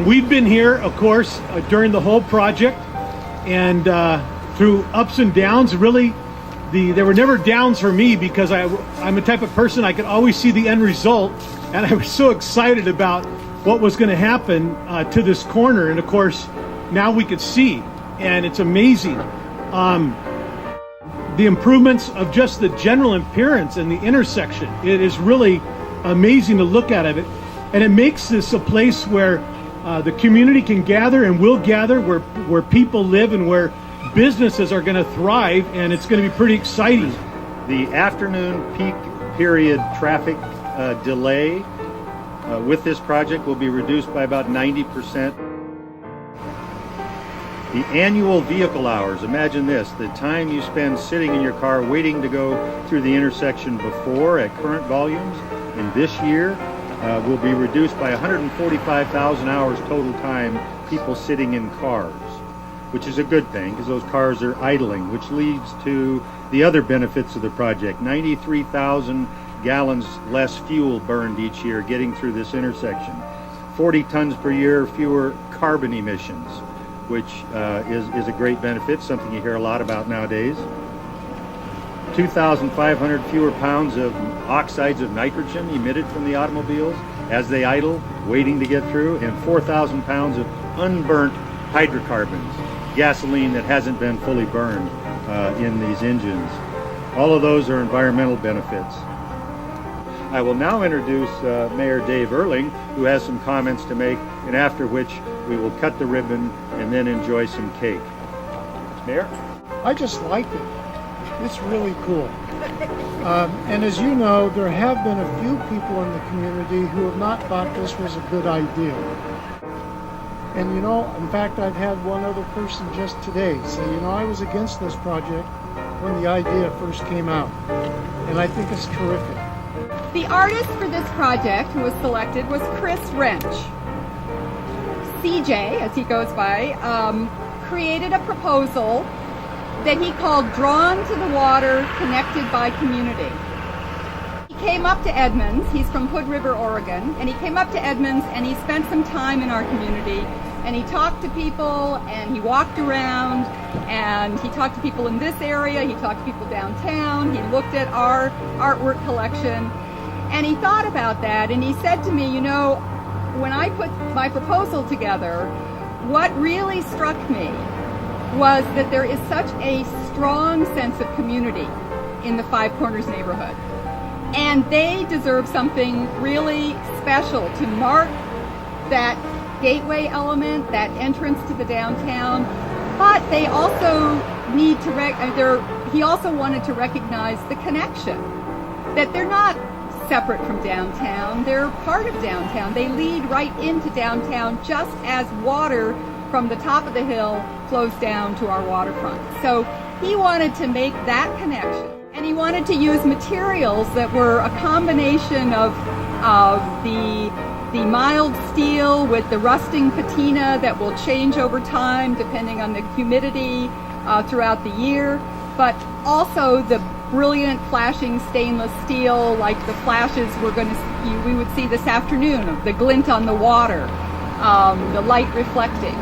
We've been here, of course, during the whole project, and through ups and downs. Really, there were never downs for me because I'm a type of person, I could always see the end result, and I was so excited about what was going to happen to this corner. And of course, now we could see, and it's amazing. The improvements of just the general appearance and the intersection, it is really amazing to look at it. And it makes this a place where the community can gather and will gather, where people live and where businesses are going to thrive, and it's going to be pretty exciting. The afternoon peak period traffic delay with this project will be reduced by about 90%. The annual vehicle hours, imagine this, the time you spend sitting in your car waiting to go through the intersection before at current volumes in this year will be reduced by 145,000 hours total time people sitting in cars, which is a good thing because those cars are idling, which leads to the other benefits of the project. 93,000 gallons less fuel burned each year getting through this intersection. 40 tons per year fewer carbon emissions, which is a great benefit, something you hear a lot about nowadays. 2,500 fewer pounds of oxides of nitrogen emitted from the automobiles as they idle, waiting to get through, and 4,000 pounds of unburnt hydrocarbons, gasoline that hasn't been fully burned in these engines. All of those are environmental benefits. I will now introduce Mayor Dave Erling, who has some comments to make, and after which we will cut the ribbon and then enjoy some cake. Mayor? I just like it. It's really cool. And as you know, there have been a few people in the community who have not thought this was a good idea. And you know, in fact, I've had one other person just today say, you know, I was against this project when the idea first came out. And I think it's terrific. The artist for this project who was selected was Chris Wrench. CJ, as he goes by, created a proposal that he called Drawn to the Water, Connected by Community. He came up to Edmonds, he's from Hood River, Oregon, and he came up to Edmonds and he spent some time in our community, and he talked to people and he walked around and he talked to people in this area, he talked to people downtown, he looked at our artwork collection, and he thought about that, and he said to me, you know, when I put my proposal together, what really struck me was that there is such a strong sense of community in the Five Corners neighborhood. And they deserve something really special to mark that gateway element, that entrance to the downtown. But they also need to, he also wanted to recognize the connection, that they're not separate from downtown, they're part of downtown. They lead right into downtown just as water from the top of the hill flows down to our waterfront. So he wanted to make that connection, and he wanted to use materials that were a combination of the mild steel with the rusting patina that will change over time depending on the humidity throughout the year, but also the brilliant flashing stainless steel like the flashes we would see this afternoon, the glint on the water, the light reflecting.